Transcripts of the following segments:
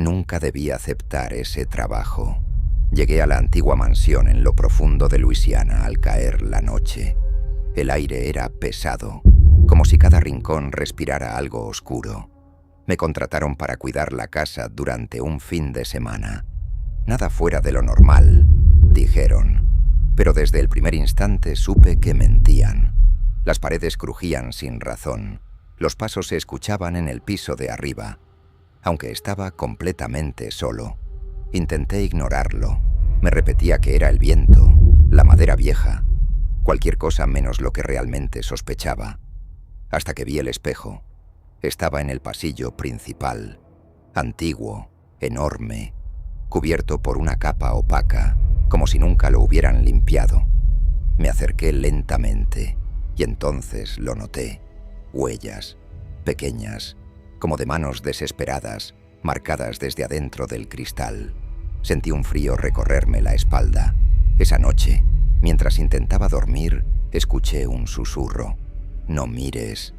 Nunca debí aceptar ese trabajo. Llegué a la antigua mansión en lo profundo de Luisiana al caer la noche. El aire era pesado, como si cada rincón respirara algo oscuro. Me contrataron para cuidar la casa durante un fin de semana. Nada fuera de lo normal, dijeron. Pero desde el primer instante supe que mentían. Las paredes crujían sin razón. Los pasos se escuchaban en el piso de arriba. Aunque estaba completamente solo, intenté ignorarlo. Me repetía que era el viento, la madera vieja, cualquier cosa menos lo que realmente sospechaba. Hasta que vi el espejo. Estaba en el pasillo principal, antiguo, enorme, cubierto por una capa opaca, como si nunca lo hubieran limpiado. Me acerqué lentamente y entonces lo noté. Huellas, pequeñas, como de manos desesperadas, marcadas desde adentro del cristal. Sentí un frío recorrerme la espalda. Esa noche, mientras intentaba dormir, escuché un susurro. «No mires».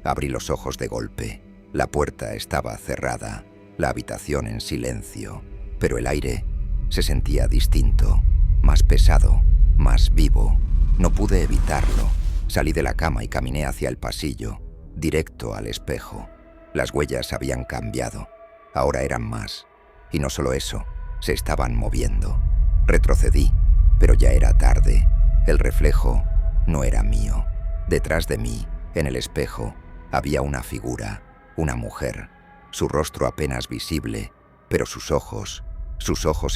Abrí los ojos de golpe. La puerta estaba cerrada, la habitación en silencio, pero el aire se sentía distinto, más pesado, más vivo. No pude evitarlo. Salí de la cama y caminé hacia el pasillo, directo al espejo. Las huellas habían cambiado. Ahora eran más. Y no solo eso, se estaban moviendo. Retrocedí, pero ya era tarde. El reflejo no era mío. Detrás de mí, en el espejo, había una figura, una mujer. Su rostro apenas visible, pero sus ojos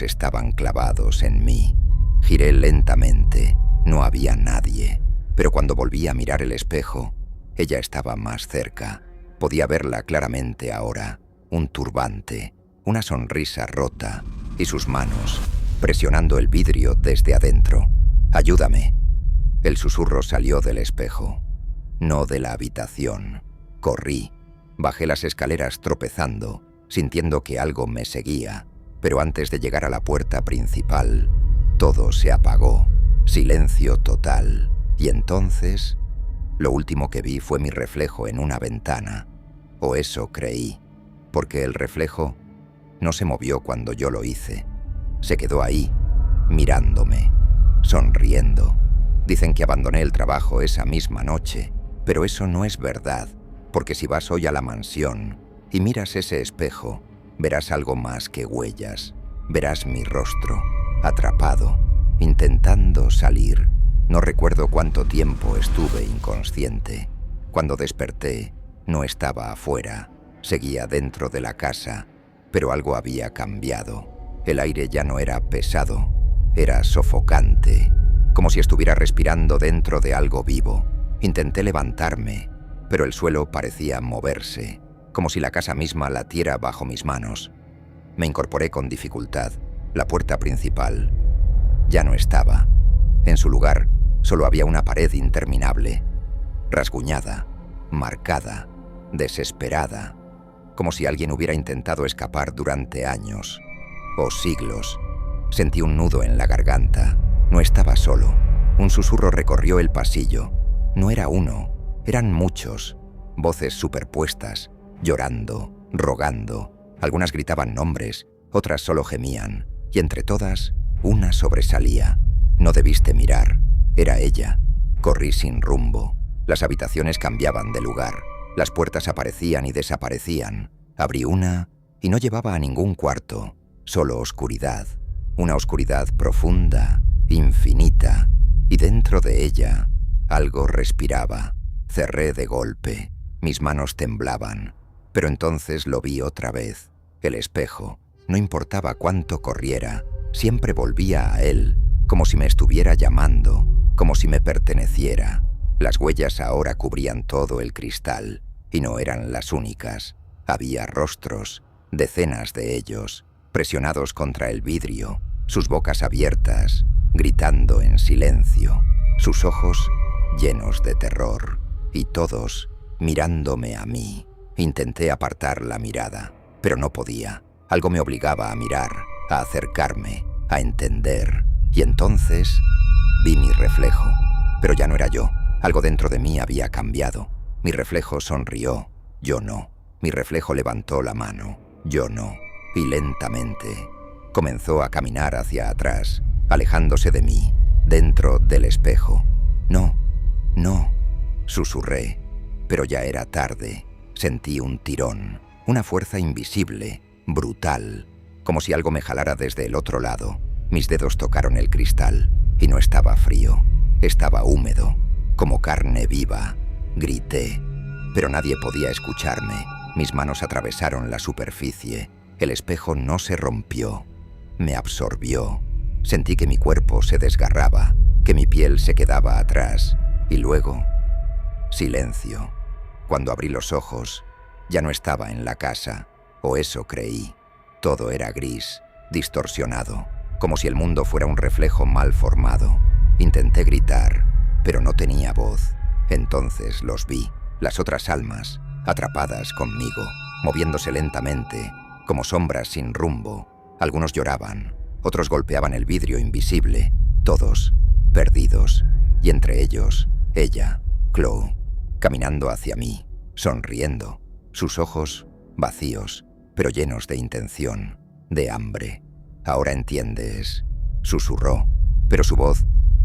estaban clavados en mí. Giré lentamente. No había nadie. Pero cuando volví a mirar el espejo, ella estaba más cerca. Podía verla claramente ahora. Un turbante, una sonrisa rota y sus manos presionando el vidrio desde adentro. «Ayúdame». El susurro salió del espejo, no de la habitación. Corrí, bajé las escaleras tropezando, sintiendo que algo me seguía, pero antes de llegar a la puerta principal, todo se apagó. Silencio total. Y entonces, lo último que vi fue mi reflejo en una ventana. O eso creí, porque el reflejo no se movió cuando yo lo hice. Se quedó ahí, mirándome, sonriendo. Dicen que abandoné el trabajo esa misma noche, pero eso no es verdad, porque si vas hoy a la mansión y miras ese espejo, verás algo más que huellas. Verás mi rostro, atrapado, intentando salir. No recuerdo cuánto tiempo estuve inconsciente. Cuando desperté, no estaba afuera, seguía dentro de la casa, pero algo había cambiado. El aire ya no era pesado, era sofocante, como si estuviera respirando dentro de algo vivo. Intenté levantarme, pero el suelo parecía moverse, como si la casa misma latiera bajo mis manos. Me incorporé con dificultad. La puerta principal ya no estaba. En su lugar, solo había una pared interminable, rasguñada, marcada, desesperada, como si alguien hubiera intentado escapar durante años o siglos. Sentí un nudo en la garganta. No estaba solo. Un susurro recorrió el pasillo. No era uno, eran muchos. Voces superpuestas, llorando, rogando. Algunas gritaban nombres, otras solo gemían. Y entre todas, una sobresalía. «No debiste mirar». Era ella. Corrí sin rumbo. Las habitaciones cambiaban de lugar. Las puertas aparecían y desaparecían. Abrí una y no llevaba a ningún cuarto. Solo oscuridad. Una oscuridad profunda, infinita. Y dentro de ella, algo respiraba. Cerré de golpe. Mis manos temblaban. Pero entonces lo vi otra vez. El espejo. No importaba cuánto corriera, siempre volvía a él, como si me estuviera llamando, como si me perteneciera. Las huellas ahora cubrían todo el cristal, y no eran las únicas. Había rostros, decenas de ellos, presionados contra el vidrio, sus bocas abiertas, gritando en silencio, sus ojos llenos de terror, y todos mirándome a mí. Intenté apartar la mirada, pero no podía. Algo me obligaba a mirar, a acercarme, a entender. Y entonces vi mi reflejo, pero ya no era yo. Algo dentro de mí había cambiado. Mi reflejo sonrió, yo no. Mi reflejo levantó la mano, yo no. y lentamente comenzó a caminar hacia atrás, alejándose de mí, dentro del espejo. «No, no», susurré, pero ya era tarde. Sentí un tirón, una fuerza invisible, brutal, como si algo me jalara desde el otro lado. Mis dedos tocaron el cristal y no estaba frío, estaba húmedo, como carne viva. Grité, pero nadie podía escucharme. Mis manos atravesaron la superficie. El espejo no se rompió, me absorbió. Sentí que mi cuerpo se desgarraba, que mi piel se quedaba atrás. Y luego, silencio. Cuando abrí los ojos, ya no estaba en la casa, o eso creí. Todo era gris, distorsionado, como si el mundo fuera un reflejo mal formado. Intenté gritar, pero no tenía voz. Entonces los vi, las otras almas, atrapadas conmigo, moviéndose lentamente, como sombras sin rumbo. Algunos lloraban, otros golpeaban el vidrio invisible, todos perdidos, y entre ellos, ella, Chloe, caminando hacia mí, sonriendo, sus ojos vacíos, pero llenos de intención, de hambre. «Ahora entiendes», susurró, pero su voz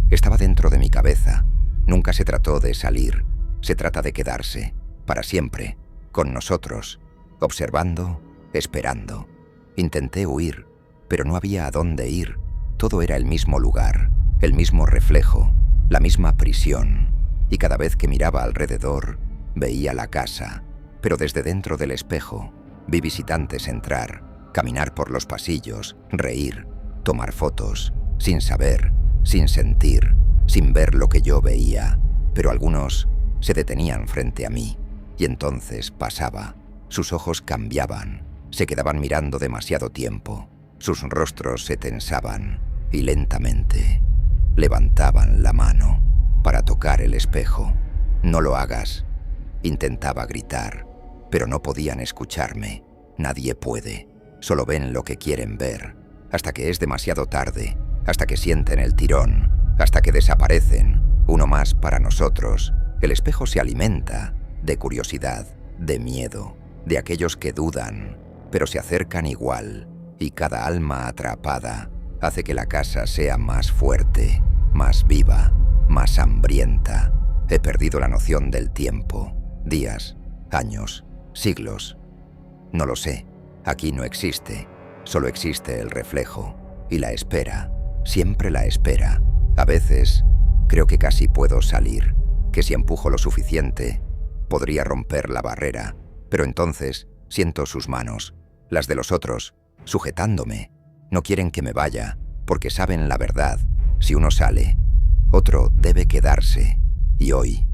estaba dentro de mi cabeza. Nunca se trató de salir, se trata de quedarse, para siempre, con nosotros, observando, esperando. Intenté huir, pero no había a dónde ir. Todo era el mismo lugar, el mismo reflejo, la misma prisión. Y cada vez que miraba alrededor, veía la casa, pero desde dentro del espejo vi visitantes entrar, caminar por los pasillos, reír, tomar fotos, sin saber, sin sentir, sin ver lo que yo veía. Pero algunos se detenían frente a mí, y entonces pasaba. Sus ojos cambiaban, se quedaban mirando demasiado tiempo, sus rostros se tensaban, y lentamente levantaban la mano para tocar el espejo. «No lo hagas», intentaba gritar, pero no podían escucharme. Nadie puede, solo ven lo que quieren ver, hasta que es demasiado tarde, hasta que sienten el tirón, hasta que desaparecen, uno más para nosotros. El espejo se alimenta de curiosidad, de miedo, de aquellos que dudan, pero se acercan igual, y cada alma atrapada hace que la casa sea más fuerte, más viva, más hambrienta. He perdido la noción del tiempo. Días, años, siglos. No lo sé. Aquí no existe. Solo existe el reflejo. Y la espera. Siempre la espera. A veces, creo que casi puedo salir. Que si empujo lo suficiente, podría romper la barrera. Pero entonces, siento sus manos, las de los otros, sujetándome. No quieren que me vaya, porque saben la verdad. Si uno sale, otro debe quedarse. Y hoy,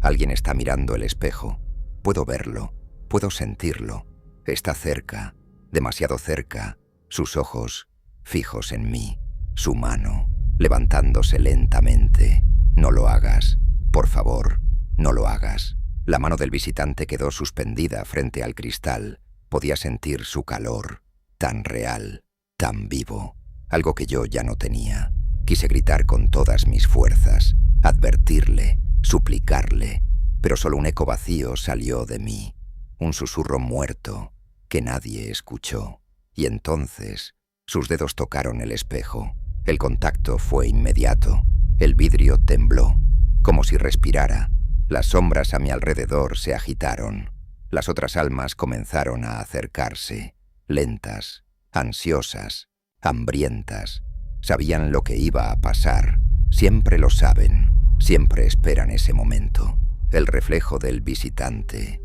alguien está mirando el espejo. Puedo verlo, puedo sentirlo. Está cerca, demasiado cerca, sus ojos fijos en mí, su mano levantándose lentamente. «No lo hagas, por favor, no lo hagas». La mano del visitante quedó suspendida frente al cristal. Podía sentir su calor, tan real, tan vivo, algo que yo ya no tenía. Quise gritar con todas mis fuerzas, advertirle, suplicarle, pero solo un eco vacío salió de mí, un susurro muerto que nadie escuchó. Y entonces sus dedos tocaron el espejo. El contacto fue inmediato. El vidrio tembló, como si respirara. Las sombras a mi alrededor se agitaron. Las otras almas comenzaron a acercarse, lentas, ansiosas, hambrientas. Sabían lo que iba a pasar. Siempre lo saben. Siempre esperan ese momento. El reflejo del visitante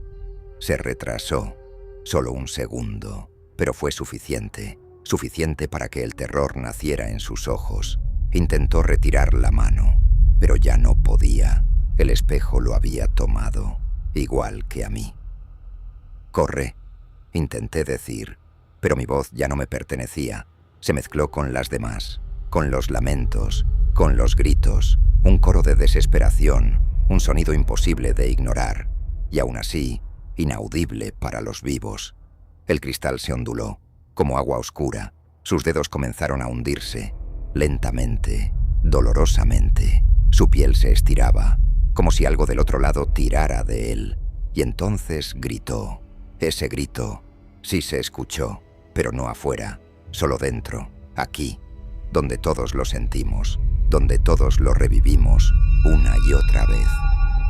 se retrasó. Solo un segundo, pero fue suficiente. Suficiente para que el terror naciera en sus ojos. Intentó retirar la mano, pero ya no podía. El espejo lo había tomado, igual que a mí. «Corre», intenté decir, pero mi voz ya no me pertenecía. Se mezcló con las demás, con los lamentos, con los gritos, un coro de desesperación, un sonido imposible de ignorar, y aún así, inaudible para los vivos. El cristal se onduló, como agua oscura. Sus dedos comenzaron a hundirse, lentamente, dolorosamente. Su piel se estiraba, como si algo del otro lado tirara de él. Y entonces gritó. Ese grito sí se escuchó, pero no afuera, solo dentro, aquí, donde todos lo sentimos, donde todos lo revivimos una y otra vez.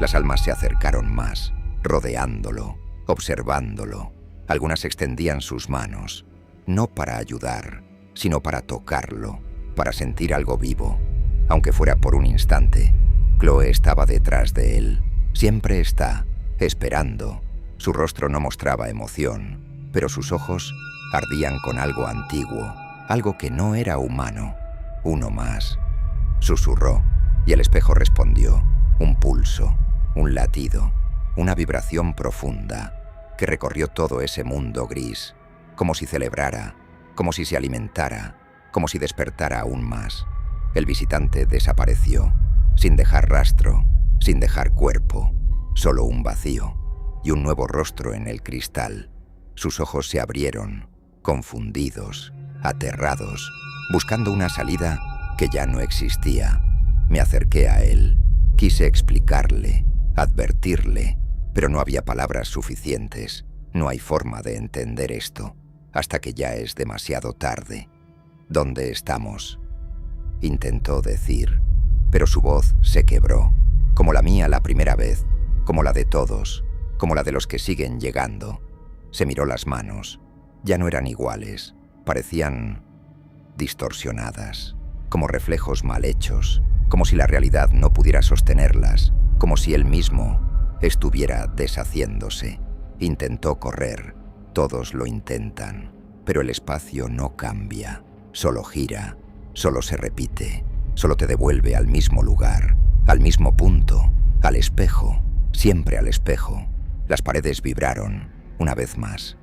Las almas se acercaron más, rodeándolo, observándolo. Algunas extendían sus manos, no para ayudar, sino para tocarlo, para sentir algo vivo. Aunque fuera por un instante, Chloe estaba detrás de él. Siempre está, esperando. Su rostro no mostraba emoción, pero sus ojos ardían con algo antiguo, algo que no era humano. Uno más. Susurró, y el espejo respondió. Un pulso, un latido, una vibración profunda que recorrió todo ese mundo gris, como si celebrara, como si se alimentara, como si despertara aún más. El visitante desapareció, sin dejar rastro, sin dejar cuerpo, solo un vacío y un nuevo rostro en el cristal. Sus ojos se abrieron, confundidos, aterrados, buscando una salida que ya no existía. Me acerqué a él, quise explicarle, advertirle, pero no había palabras suficientes. No hay forma de entender esto, hasta que ya es demasiado tarde. ¿Dónde estamos?, intentó decir, pero su voz se quebró, como la mía la primera vez, como la de todos, como la de los que siguen llegando. Se miró las manos. Ya no eran iguales, parecían distorsionadas, como reflejos mal hechos, como si la realidad no pudiera sostenerlas, como si él mismo estuviera deshaciéndose. Intentó correr, todos lo intentan, pero el espacio no cambia, solo gira, solo se repite, solo te devuelve al mismo lugar, al mismo punto, al espejo, siempre al espejo. Las paredes vibraron, una vez más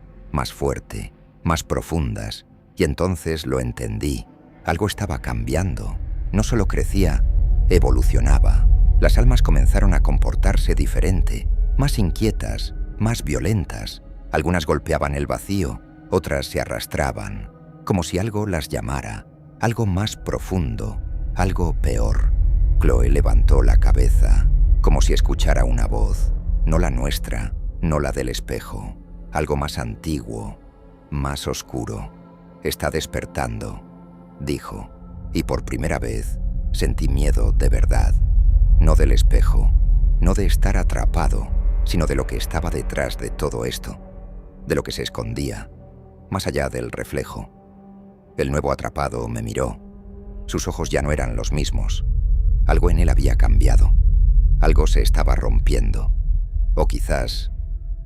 fuerte, más profundas, y entonces lo entendí. Algo estaba cambiando, no solo crecía, evolucionaba. Las almas comenzaron a comportarse diferente, más inquietas, más violentas. Algunas golpeaban el vacío, otras se arrastraban, como si algo las llamara, algo más profundo, algo peor. Chloe levantó la cabeza, como si escuchara una voz, no la nuestra, no la del espejo, algo más antiguo, más oscuro. Está despertando, dijo, y por primera vez sentí miedo de verdad, no del espejo, no de estar atrapado, sino de lo que estaba detrás de todo esto, de lo que se escondía, más allá del reflejo. El nuevo atrapado me miró. Sus ojos ya no eran los mismos. Algo en él había cambiado. Algo se estaba rompiendo. O quizás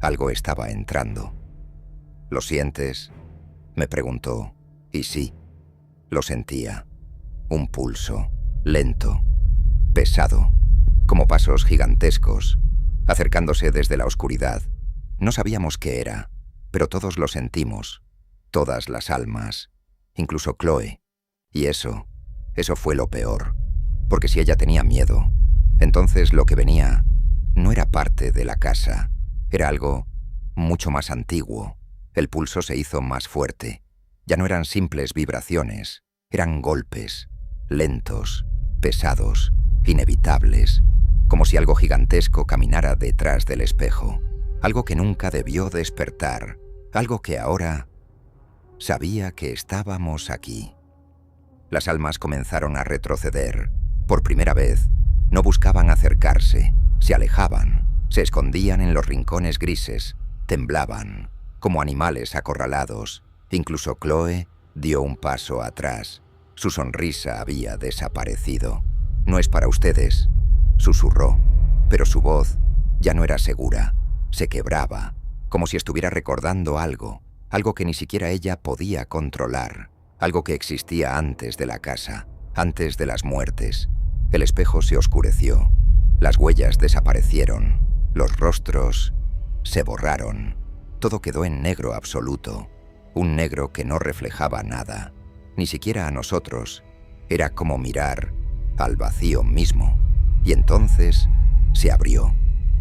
algo estaba entrando. ¿Lo sientes?, me preguntó. Y sí, lo sentía. Un pulso, lento, pesado, como pasos gigantescos, acercándose desde la oscuridad. No sabíamos qué era, pero todos lo sentimos, todas las almas, incluso Chloe. Y eso fue lo peor, porque si ella tenía miedo, entonces lo que venía no era parte de la casa, era algo mucho más antiguo. El pulso se hizo más fuerte. Ya no eran simples vibraciones, eran golpes, lentos, pesados, inevitables, como si algo gigantesco caminara detrás del espejo, algo que nunca debió despertar, algo que ahora sabía que estábamos aquí. Las almas comenzaron a retroceder. Por primera vez, no buscaban acercarse, se alejaban, se escondían en los rincones grises, temblaban, como animales acorralados. Incluso Chloe dio un paso atrás. Su sonrisa había desaparecido. «No es para ustedes», susurró, pero su voz ya no era segura. Se quebraba, como si estuviera recordando algo, algo que ni siquiera ella podía controlar, algo que existía antes de la casa, antes de las muertes. El espejo se oscureció, las huellas desaparecieron, los rostros se borraron, todo quedó en negro absoluto, un negro que no reflejaba nada, ni siquiera a nosotros. Era como mirar al vacío mismo. Y entonces se abrió,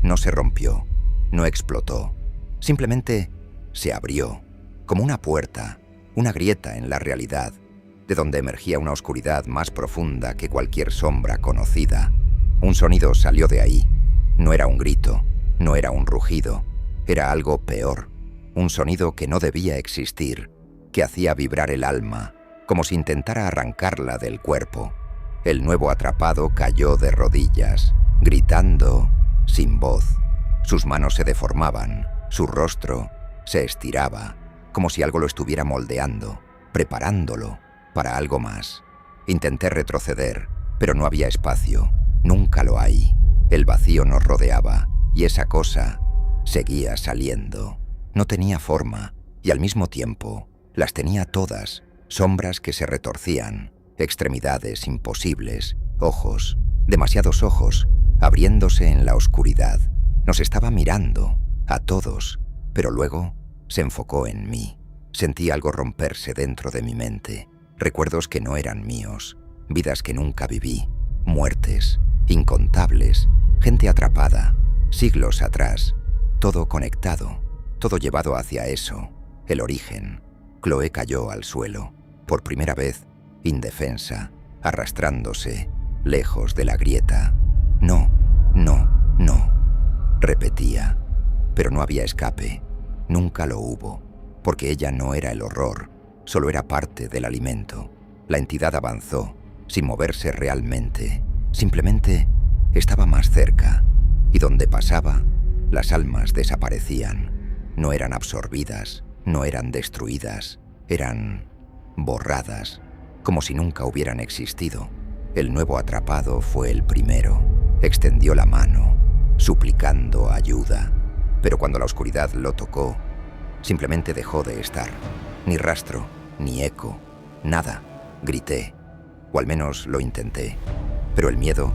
no se rompió, no explotó, simplemente se abrió, como una puerta, una grieta en la realidad, de donde emergía una oscuridad más profunda que cualquier sombra conocida. Un sonido salió de ahí. No era un grito, no era un rugido, era algo peor, un sonido que no debía existir, que hacía vibrar el alma, como si intentara arrancarla del cuerpo. El nuevo atrapado cayó de rodillas, gritando sin voz. Sus manos se deformaban, su rostro se estiraba, como si algo lo estuviera moldeando, preparándolo para algo más. Intenté retroceder, pero no había espacio. Nunca lo hay. El vacío nos rodeaba, y esa cosa seguía saliendo. No tenía forma, y al mismo tiempo las tenía todas, sombras que se retorcían, extremidades imposibles, ojos, demasiados ojos, abriéndose en la oscuridad. Nos estaba mirando, a todos, pero luego se enfocó en mí. Sentí algo romperse dentro de mi mente, recuerdos que no eran míos, vidas que nunca viví, muertes, incontables, gente atrapada, siglos atrás, todo conectado, todo llevado hacia eso, el origen. Chloe cayó al suelo, por primera vez, indefensa, arrastrándose, lejos de la grieta. No, no, no, repetía, pero no había escape, nunca lo hubo, porque ella no era el horror, solo era parte del alimento. La entidad avanzó, sin moverse realmente, simplemente estaba más cerca, y donde pasaba, las almas desaparecían. No eran absorbidas, no eran destruidas, eran borradas, como si nunca hubieran existido. El nuevo atrapado fue el primero. Extendió la mano, suplicando ayuda, pero cuando la oscuridad lo tocó, simplemente dejó de estar. Ni rastro, ni eco, nada. Grité, o al menos lo intenté, pero el miedo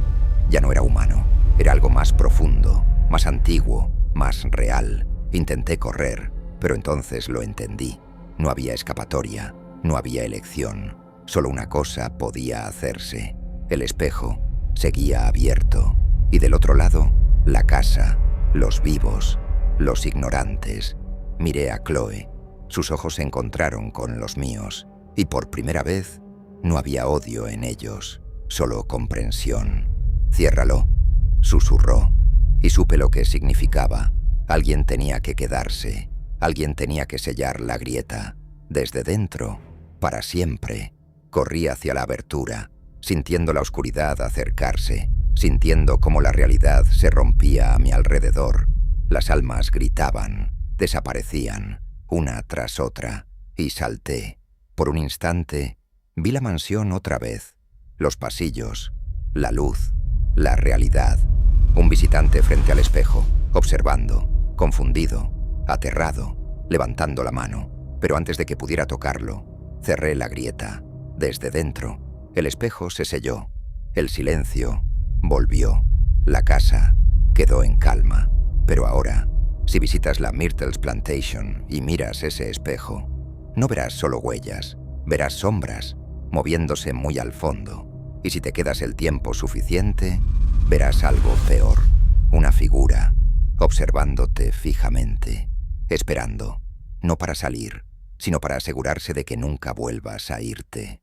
ya no era humano, era algo más profundo, más antiguo, más real. Intenté correr, pero entonces lo entendí. No había escapatoria, no había elección. Solo una cosa podía hacerse. El espejo seguía abierto, y del otro lado, la casa, los vivos, los ignorantes. Miré a Chloe. Sus ojos se encontraron con los míos, y por primera vez no había odio en ellos, solo comprensión. «Ciérralo», susurró, y supe lo que significaba. Alguien tenía que quedarse, alguien tenía que sellar la grieta. Desde dentro, para siempre, corrí hacia la abertura, sintiendo la oscuridad acercarse, sintiendo cómo la realidad se rompía a mi alrededor. Las almas gritaban, desaparecían, una tras otra, y salté. Por un instante, vi la mansión otra vez, los pasillos, la luz, la realidad. Un visitante frente al espejo, observando, confundido, aterrado, levantando la mano. Pero antes de que pudiera tocarlo, cerré la grieta. Desde dentro, el espejo se selló. El silencio volvió. La casa quedó en calma. Pero ahora, si visitas la Myrtles Plantation y miras ese espejo, no verás solo huellas, verás sombras moviéndose muy al fondo. Y si te quedas el tiempo suficiente, verás algo peor. Una figura, observándote fijamente, esperando, no para salir, sino para asegurarse de que nunca vuelvas a irte.